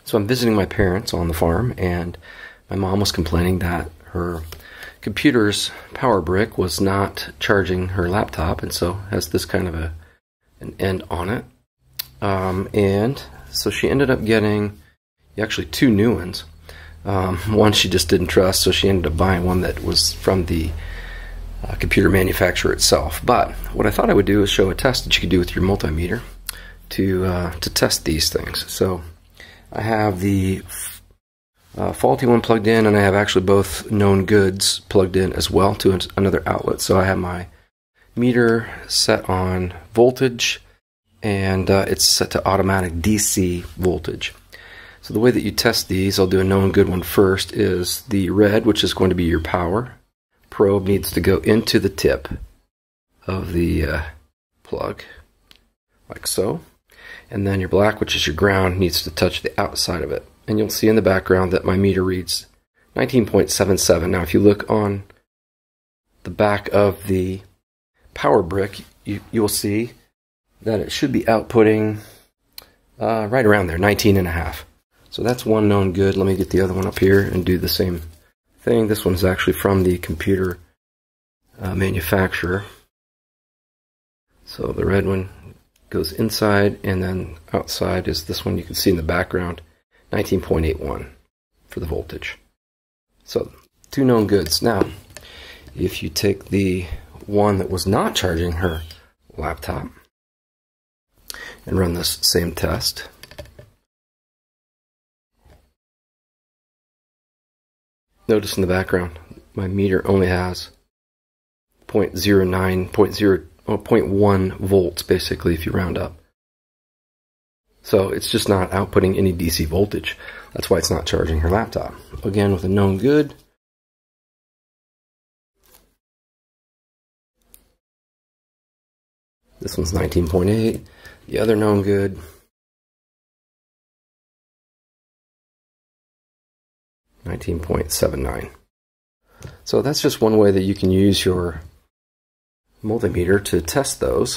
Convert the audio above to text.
So I'm visiting my parents on the farm, and my mom was complaining that her computer's power brick was not charging her laptop, and so has this kind of an end on it. And so she ended up getting actually two new ones. One she just didn't trust, so she ended up buying one that was from the computer manufacturer itself. But what I thought I would do is show a test that you could do with your multimeter to test these things. So I have the faulty one plugged in, and I have actually both known goods plugged in as well to another outlet. So I have my meter set on voltage, and it's set to automatic DC voltage. So the way that you test these, I'll do a known good one first, is the red, which is going to be your power probe, needs to go into the tip of the plug, like so. And then your black, which is your ground, needs to touch the outside of it. And you'll see in the background that my meter reads 19.77. Now if you look on the back of the power brick, you'll see that it should be outputting right around there, 19.5. So that's one known good. Let me get the other one up here and do the same thing. This one's actually from the computer manufacturer. So the red one goes inside, and then outside is this one you can see in the background, 19.81 for the voltage. So two known goods. Now if you take the one that was not charging her laptop and run this same test, notice in the background my meter only has 0.1 volts, basically, if you round up. So it's just not outputting any DC voltage. That's why it's not charging her laptop. Again, with a known good, this one's 19.8. The other known good, 19.79. So that's just one way that you can use your multimeter to test those.